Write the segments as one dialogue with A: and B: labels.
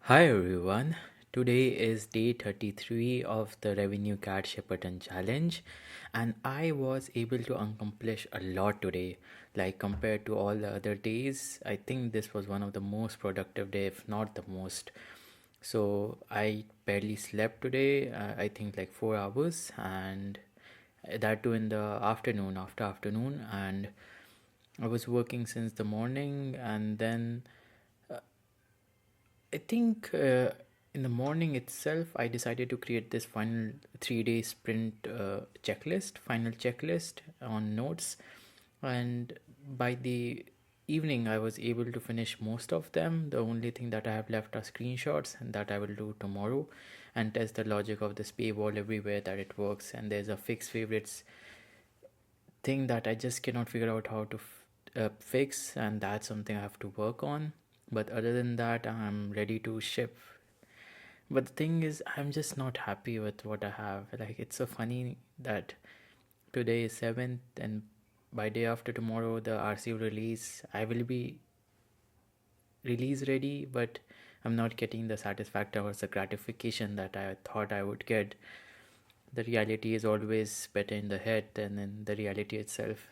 A: Hi everyone. Today is day 33 of the Revenue Card Shepperton Challenge, and I was able to accomplish a lot today. Like compared to all the other days, I think this was one of the most productive day, if not the most. So I barely slept today. I think like 4 hours, and that too in the afternoon, after afternoon, and I was working since the morning, and then I think in the morning itself, I decided to create this final 3 day sprint checklist, final checklist on notes. And by the evening, I was able to finish most of them. The only thing that I have left are screenshots, and that I will do tomorrow and test the logic of this paywall everywhere that it works. And there's a fixed favorites thing that I just cannot figure out how to fix, and that's something I have to work on. But other than that, I'm ready to ship. But the thing is, I'm just not happy with what I have. Like, it's so funny that today is 7th, and by day after tomorrow, the RC will release. I will be release ready, but I'm not getting the satisfaction or the gratification that I thought I would get. The reality is always better in the head than in the reality itself.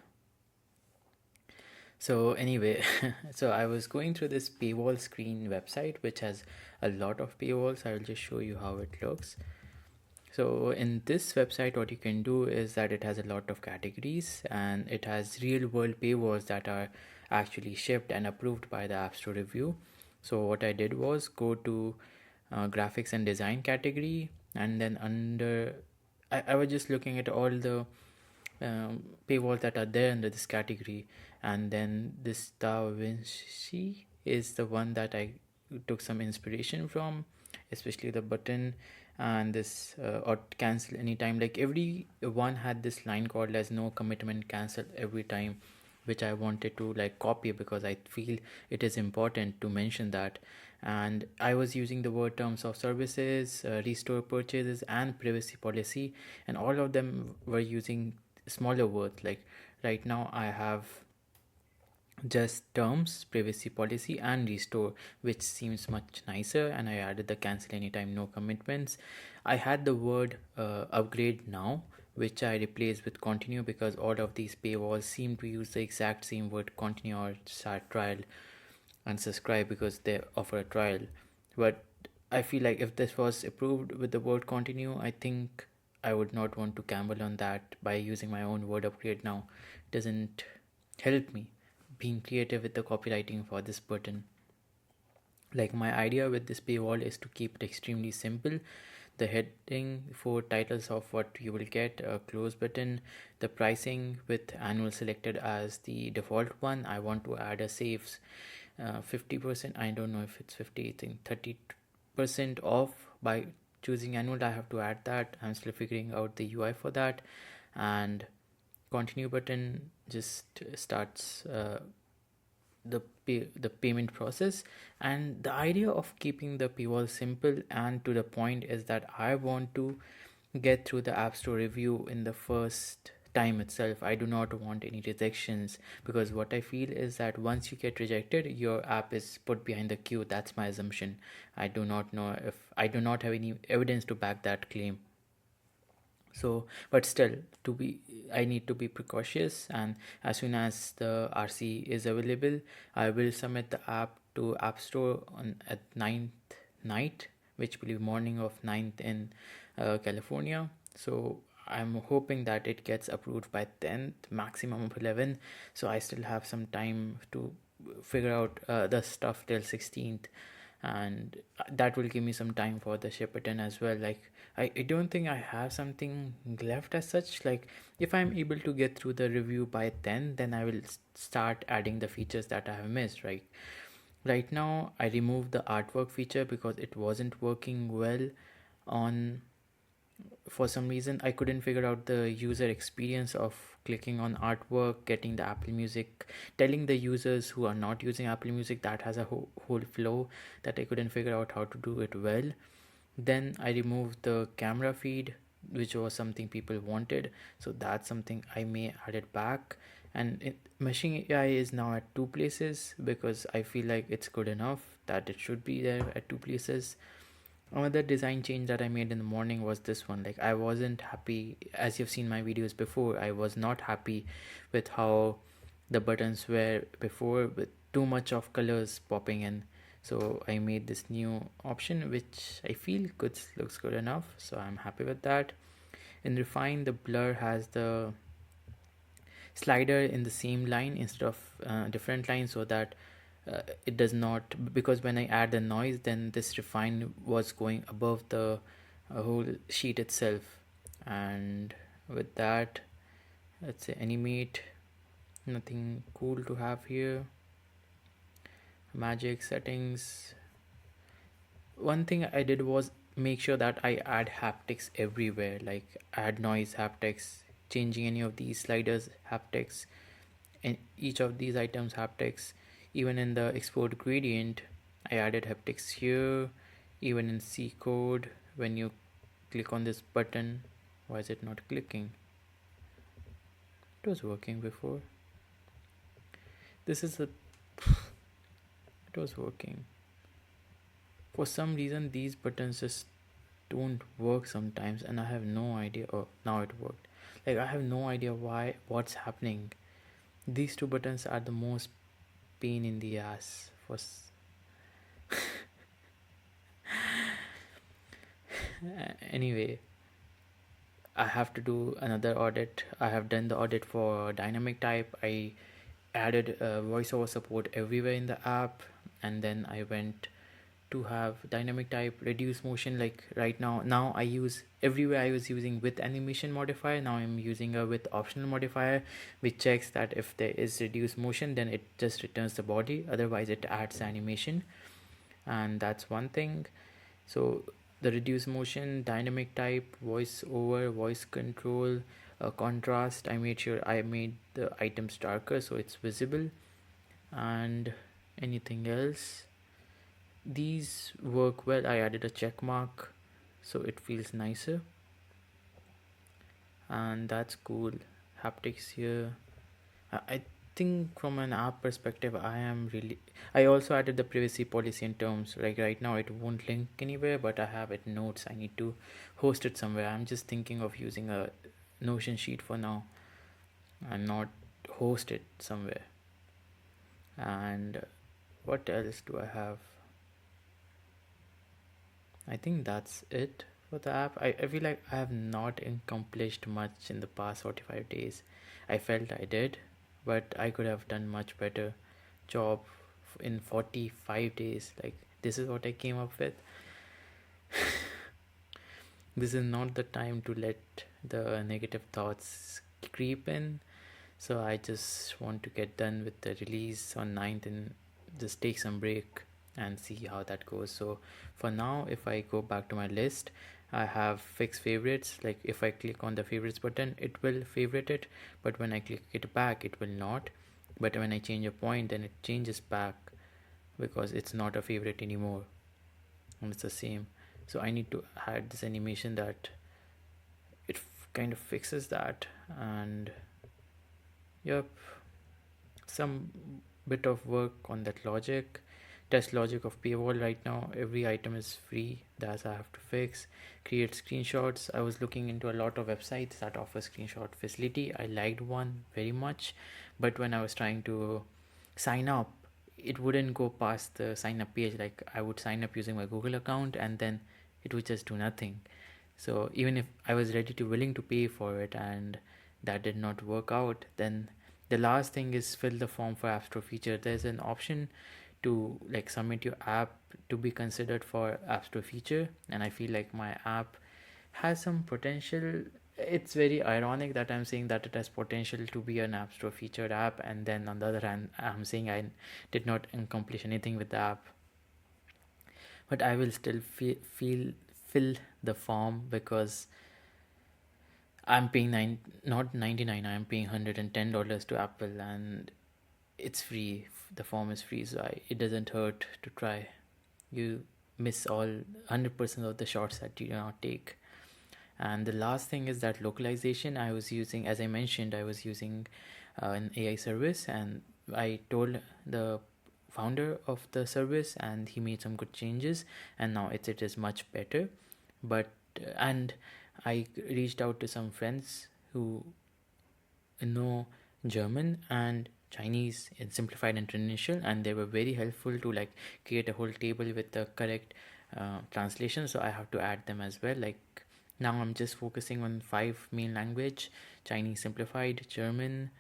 A: So anyway, so I was going through this paywall screen website, which has a lot of paywalls. I will just show you how it looks. So in this website, what you can do is that it has a lot of categories, and it has real world paywalls that are actually shipped and approved by the App Store review. So what I did was go to graphics and design category, and then under I was just looking at all the paywalls that are there under this category, and then this Da Vinci is the one that I took some inspiration from, especially the button and this or cancel anytime. Like every one had this line called as no commitment, cancel every time, which I wanted to like copy because I feel it is important to mention that. And I was using the word terms of services, restore purchases, and privacy policy, and all of them were using smaller words. Like right now, I have just terms, privacy policy, and restore, which seems much nicer. And I added the cancel anytime, no commitments. I had the word upgrade now, which I replaced with continue, because all of these paywalls seem to use the exact same word continue or start trial and subscribe because they offer a trial. But I feel like if this was approved with the word continue, I think I would not want to gamble on that by using my own word upgrade now. It doesn't help me being creative with the copywriting for this button. Like my idea with this paywall is to keep it extremely simple. The heading, four titles of what you will get, a close button, the pricing with annual selected as the default one. I want to add a saves 50%. I don't know if it's 50, I think 30% off by choosing annual. I have to add that. I'm still figuring out the UI for that. And continue button just starts the payment process. And the idea of keeping the paywall simple and to the point is that I want to get through the App Store review in the first time itself. I do not want any rejections, because what I feel is that once you get rejected, your app is put behind the queue. That's my assumption. I do not know, if I do not have any evidence to back that claim. So but still, to be I need to be precautious, and as soon as the RC is available, I will submit the app to App Store on at 9th night, which will be morning of 9th in California. So I'm hoping that it gets approved by 10th, maximum of 11. So I still have some time to figure out the stuff till 16th, and that will give me some time for the Shepperton as well. Like I don't think I have something left as such. Like if I'm able to get through the review by 10, then I will start adding the features that I have missed. Right now I removed the artwork feature because it wasn't working well on, for some reason I couldn't figure out the user experience of clicking on artwork, getting the Apple Music, telling the users who are not using Apple Music. That has a whole flow that I couldn't figure out how to do it well. Then I removed the camera feed, which was something people wanted, so that's something I may add it back. And machine AI is now at two places because I feel like it's good enough. that it should be there at two places. Another design change that I made in the morning was this one. Like, I wasn't happy, as you've seen my videos before, I was not happy with how the buttons were before, with too much of colors popping in. So I made this new option which I feel looks good enough, so I'm happy with that. In Refine, the blur has the slider in the same line instead of different lines, so that it does not, because when I add the noise, then this Refine was going above the whole sheet itself. And with that, let's say animate, nothing cool to have here. Magic settings, one thing I did was make sure that I add haptics everywhere, like add noise haptics, changing any of these sliders haptics, and each of these items haptics. Even in the export gradient, I added haptics here. Even in C code, when you click on this button, why is it not clicking? It was working before. This is a it was working. For some reason these buttons just don't work sometimes, and I have no idea. Oh, now it worked. Like, I have no idea what's happening. These two buttons are the most pain in the ass for anyway, I have to do another audit. I have done the audit for dynamic type. I added VoiceOver support everywhere in the app, and then I went to have dynamic type, reduce motion. Like right now I use, everywhere I was using with animation modifier, now I'm using a with optional modifier, which checks that if there is reduce motion, then it just returns the body, otherwise it adds animation. And that's one thing. So the reduce motion, dynamic type, voice over, voice control, contrast, I made sure I made the items darker so it's visible. And anything else, these work well. I added a check mark so it feels nicer, and that's cool. Haptics here, I think from an app perspective, I also added the privacy policy and terms. Like right now it won't link anywhere, but I have it notes, I need to host it somewhere. I'm just thinking of using a Notion sheet for now and not host it somewhere. And what else do I have? I think that's it for the app. I feel like I have not accomplished much in the past 45 days. I felt I did, but I could have done much better job in 45 days. Like, this is what I came up with. This is not the time to let the negative thoughts creep in. So I just want to get done with the release on 9th and just take some break and see how that goes. So for now, if I go back to my list, I have fixed favorites. Like if I click on the favorites button, it will favorite it, but when I click it back, it will not. But when I change a point, then it changes back because it's not a favorite anymore, and it's the same. So I need to add this animation that it kind of fixes that. And yep, some bit of work on that logic, test logic of paywall. Right now every item is free, that I have to fix. Create screenshots, I was looking into a lot of websites that offer screenshot facility. I liked one very much, but when I was trying to sign up, it wouldn't go past the sign up page. Like I would sign up using my Google account and then it would just do nothing. So even if I was ready to willing to pay for it and that did not work out, then the last thing is fill the form for App Store feature. There's an option to like submit your app to be considered for App Store feature, and I feel like my app has some potential. It's very ironic that I'm saying that it has potential to be an App Store featured app, and then on the other hand I'm saying I did not accomplish anything with the app. But I will still fill the form because I'm paying not 99, I'm paying $110 to Apple, and it's free. The form is free, so it doesn't hurt to try. You miss all 100% of the shots that you do not take. And the last thing is that localization. I was using, as I mentioned, I was using an AI service, and I told the founder of the service, and he made some good changes, and now it is much better. But and I reached out to some friends who know German and Chinese in Simplified International, and they were very helpful to like create a whole table with the correct translation. So I have to add them as well. Like now I'm just focusing on 5 main language: Chinese Simplified, German,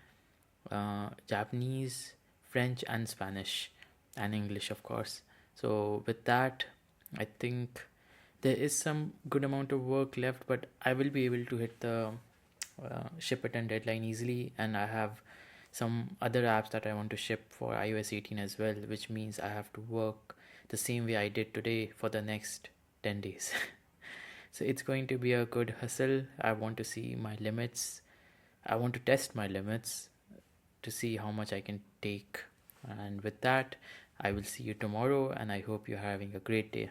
A: Japanese, French, and Spanish, and English, of course. So with that, I think there is some good amount of work left, but I will be able to hit the ship it and deadline easily. And I have some other apps that I want to ship for iOS 18 as well, which means I have to work the same way I did today for the next 10 days. So it's going to be a good hustle. I want to see my limits. I want to test my limits to see how much I can take. And with that, I will see you tomorrow, and I hope you're having a great day.